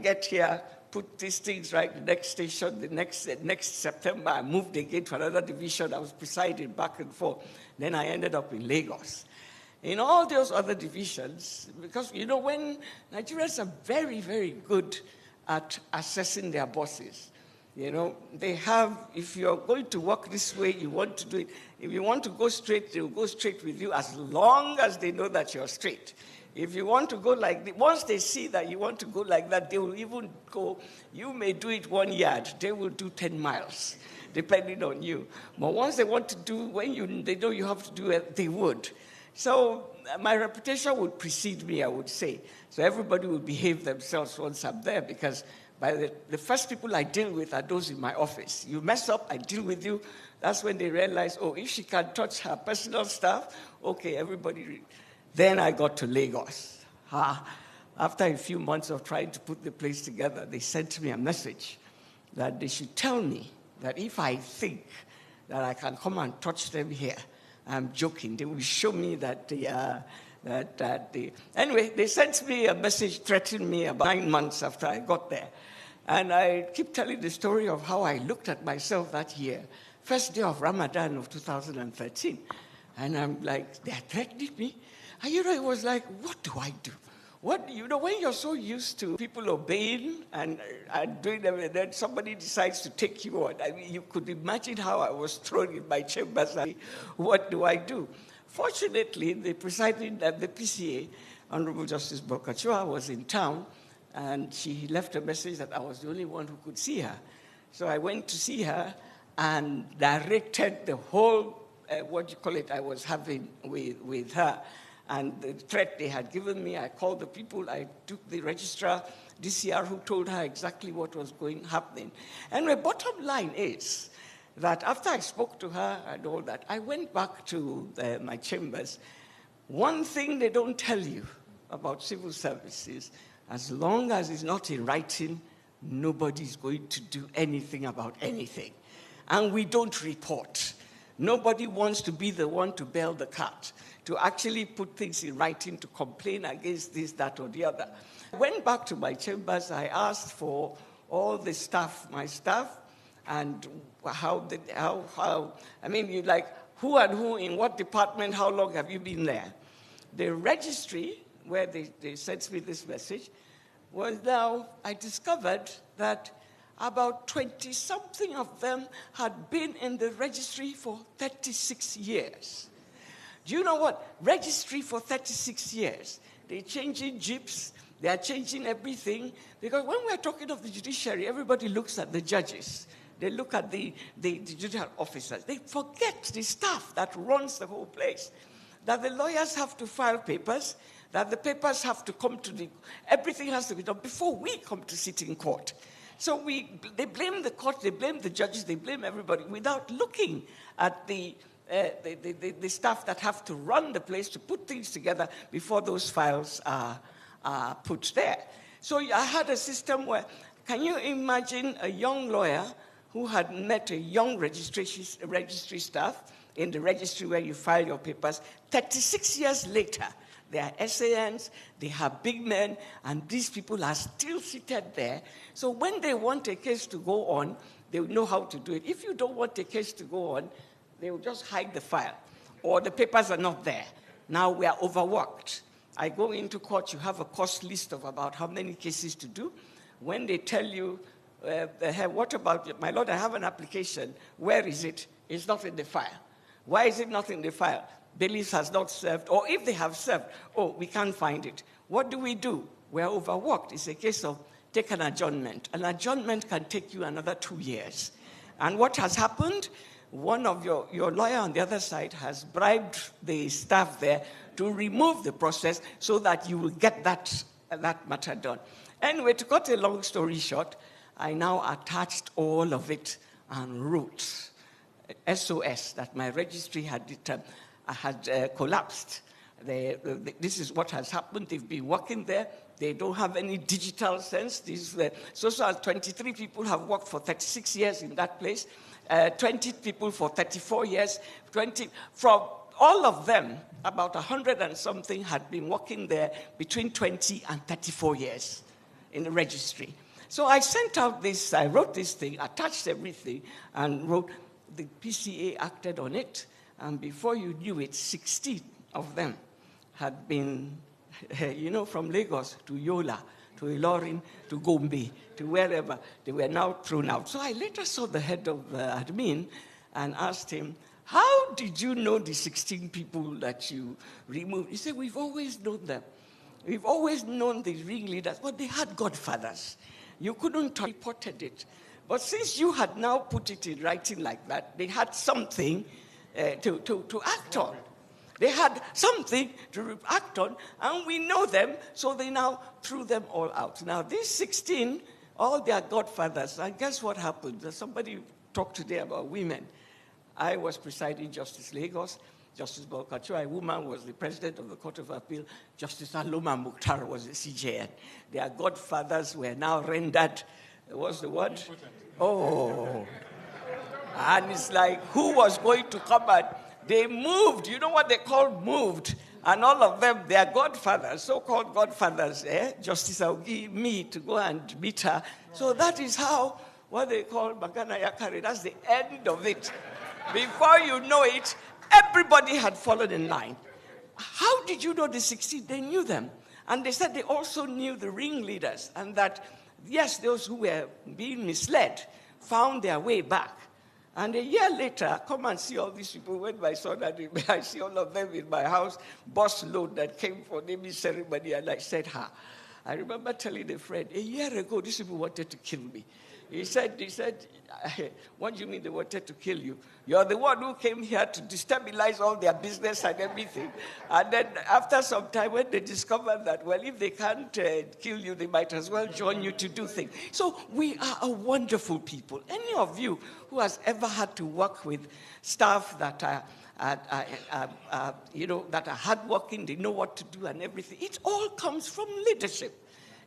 get here, put these things right, the next station, the next September, I moved again to another division. I was presiding back and forth. Then I ended up in Lagos. In all those other divisions, because, when Nigerians are very, very good at assessing their bosses. They have, if you're going to walk this way, you want to do it. If you want to go straight, they'll go straight with you as long as they know that you're straight. If you want to go once they see that you want to go like that, they will even go, you may do it 1 yard, they will do 10 miles, depending on you. But once they want to do, they know you have to do it, they would. So my reputation would precede me, I would say. So everybody will behave themselves once I'm there, because by the first people I deal with are those in my office. You mess up, I deal with you. That's when they realize, if she can touch her personal stuff, okay, everybody. Then I got to Lagos. After a few months of trying to put the place together, they sent me a message that they should tell me that if I think that I can come and touch them here, I'm joking. They will show me that Anyway, they sent me a message threatening me about 9 months after I got there. And I keep telling the story of how I looked at myself that year, first day of Ramadan of 2013. And I'm like, they're threatening me. And it was like, what do I do? When you're so used to people obeying and doing them, and then somebody decides to take you on. I mean, you could imagine how I was thrown in my chambers. What do I do? Fortunately, the presiding at the PCA, Honorable Justice Bokachua, was in town, and she left a message that I was the only one who could see her. So I went to see her and directed the whole, I was having with her. And the threat they had given me, I called the people, I took the registrar, DCR, who told her exactly what was happening. And my bottom line is that after I spoke to her and all that, I went back to my chambers. One thing they don't tell you about civil services, as long as it's not in writing, nobody's going to do anything about anything. And we don't report. Nobody wants to be the one to bail the cat, to actually put things in writing, to complain against this, that, or the other. I went back to my chambers. I asked for all the staff, my staff, and who and who, in what department, how long have you been there? The registry, where they sent me this message, was now, I discovered that about 20-something of them had been in the registry for 36 years. Do you know what? Registry for 36 years. They're changing jeeps. They are changing everything. Because when we're talking of the judiciary, everybody looks at the judges. They look at the judicial officers. They forget the staff that runs the whole place. That the lawyers have to file papers, that the papers have to come to everything has to be done before we come to sit in court. So they blame the court, they blame the judges, they blame everybody without looking at the staff that have to run the place to put things together before those files are put there. So I had a system where, can you imagine a young lawyer who had met a young registry staff in the registry where you file your papers, 36 years later, they are SANs, they have big men, and these people are still seated there. So when they want a case to go on, they will know how to do it. If you don't want a case to go on, they will just hide the file, or the papers are not there. Now we are overworked. I go into court, you have a cost list of about how many cases to do. When they tell you, what about, my lord, I have an application, where is it? It's not in the file. Why is it not in the file? Bailiffs has not served, or if they have served, we can't find it. What do? We're overworked. It's a case of take an adjournment. An adjournment can take you another 2 years. And what has happened? One of your lawyer on the other side has bribed the staff there to remove the process so that you will get that matter done. Anyway, to cut a long story short, I now attached all of it and wrote SOS that my registry had collapsed. This is what has happened. They've been working there. They don't have any digital sense. So 23 people have worked for 36 years in that place. 20 people for 34 years. From all of them, about 100 and something had been working there between 20 and 34 years. in the registry. So I sent out this, I wrote this thing, attached everything, and wrote, the PCA acted on it, and before you knew it, 16 of them had been, from Lagos to Yola, to Ilorin, to Gombe, to wherever. They were now thrown out. So I later saw the head of admin and asked him, how did you know the 16 people that you removed? He said, we've always known them. We've always known the ringleaders, but they had godfathers. You couldn't have reported it. But since you had now put it in writing like that, they had something to act on. They had something to act on, and we know them, so they now threw them all out. Now, these 16, all their godfathers, and guess what happened? Somebody talked today about women. I was presiding Justice Lagos. Justice Bolkacho, a woman, was the president of the Court of Appeal. Justice Aloma Mukhtar was the CJN. Their godfathers were now rendered, what's the word? Oh. And it's like, who was going to come and they moved, you know what they call moved, and all of them, their godfathers, so-called godfathers, Justice Augie, me, to go and meet her. So that is how, what they call Magana Yakari, that's the end of it. Before you know it, everybody had fallen in line. How did you know the 16? They knew them. And they said they also knew the ringleaders, and that, yes, those who were being misled found their way back. And a year later, come and see all these people. When my son had him, I see all of them in my house, bus load that came for naming ceremony, and I said, I remember telling a friend, a year ago, these people wanted to kill me. He said, what do you mean they wanted to kill you? You're the one who came here to destabilize all their business and everything. And then after some time, when they discovered that, well, if they can't kill you, they might as well join you to do things. So we are a wonderful people. Any of you who has ever had to work with staff that are that are hardworking, they know what to do and everything, it all comes from leadership.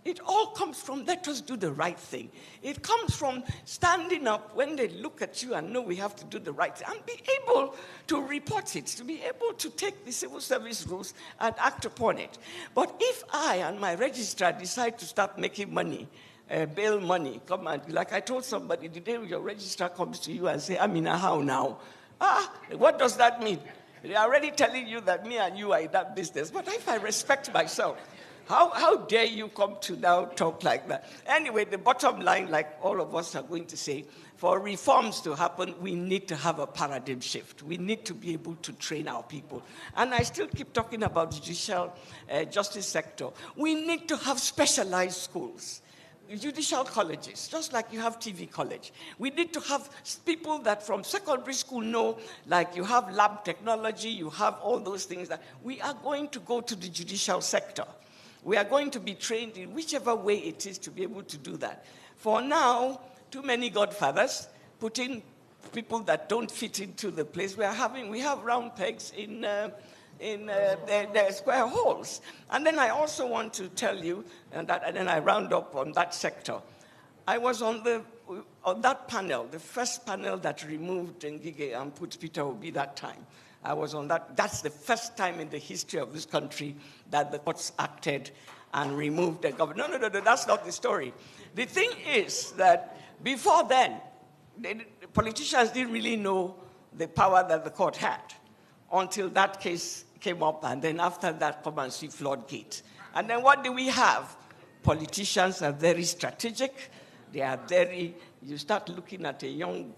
It all comes from let us do the right thing. It comes from standing up when they look at you and know we have to do the right thing and be able to report it, to be able to take the civil service rules and act upon it. But if I and my registrar decide to start making money, bail money, come and, like I told somebody, the day your registrar comes to you and say, Amina, how now? What does that mean? They're already telling you that me and you are in that business. But if I respect myself, how dare you come to now talk like that? Anyway, the bottom line, like all of us are going to say, for reforms to happen, we need to have a paradigm shift. We need to be able to train our people. And I still keep talking about the judicial justice sector. We need to have specialized schools, judicial colleges, just like you have TV college. We need to have people that from secondary school know, like you have lab technology, you have all those things that we are going to go to the judicial sector. We are going to be trained in whichever way it is to be able to do that. For now, too many godfathers putting people that don't fit into the place we have round pegs in the square holes. And then I also want to tell you, and then I round up on that sector. I was on that panel, the first panel that removed Ngige and put Peter Obi that time. I was on that. That's the first time in the history of this country that the courts acted and removed the government. No, that's not the story. The thing is that before then, the politicians didn't really know the power that the court had until that case came up, and then after that, come and see floodgate. And then what do we have? Politicians are very strategic. They are very, you start looking at a young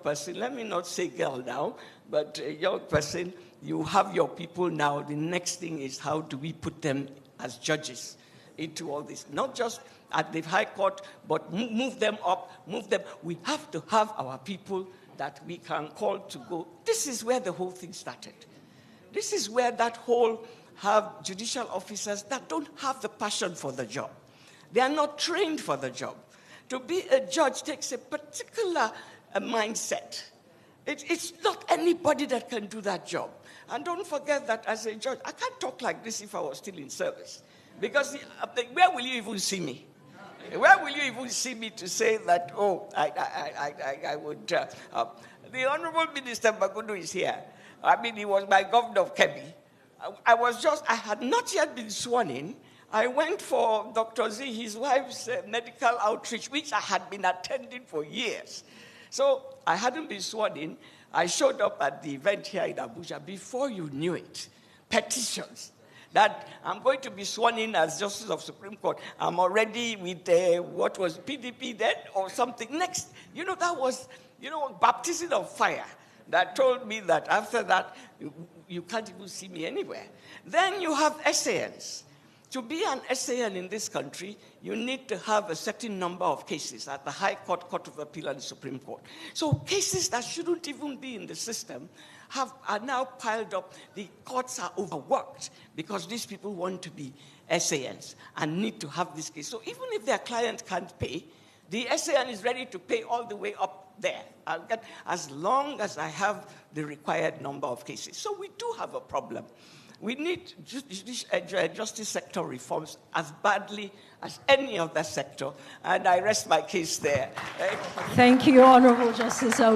person, let me not say girl now, but a young person, you have your people now. The next thing is how do we put them as judges into all this? Not just at the high court, but move them up, move them. We have to have our people that we can call to go. This is where the whole thing started. This is where that whole have judicial officers that don't have the passion for the job. They are not trained for the job. To be a judge takes a particular mindset. It's not anybody that can do that job. And don't forget that as a judge, I can't talk like this if I was still in service. Because where will you even see me? Where will you even see me to say that, I would... the Honorable Minister Magudu is here. I mean, he was my governor of Kebbi. I had not yet been sworn in, I went for Dr. Z, his wife's medical outreach, which I had been attending for years. So I hadn't been sworn in. I showed up at the event here in Abuja. Before you knew it, petitions that I'm going to be sworn in as Justice of Supreme Court. I'm already with what was PDP then or something next. That was, baptism of fire that told me that after that, you can't even see me anywhere. Then you have SANs. To be an SAN in this country, you need to have a certain number of cases at the High Court, Court of Appeal, and the Supreme Court. So cases that shouldn't even be in the system are now piled up. The courts are overworked because these people want to be SANs and need to have this case. So even if their client can't pay, the SAN is ready to pay all the way up there. I'll get as long as I have the required number of cases. So we do have a problem. We need justice sector reforms as badly as any other sector, and I rest my case there. Thank you, Honorable Justice Augie.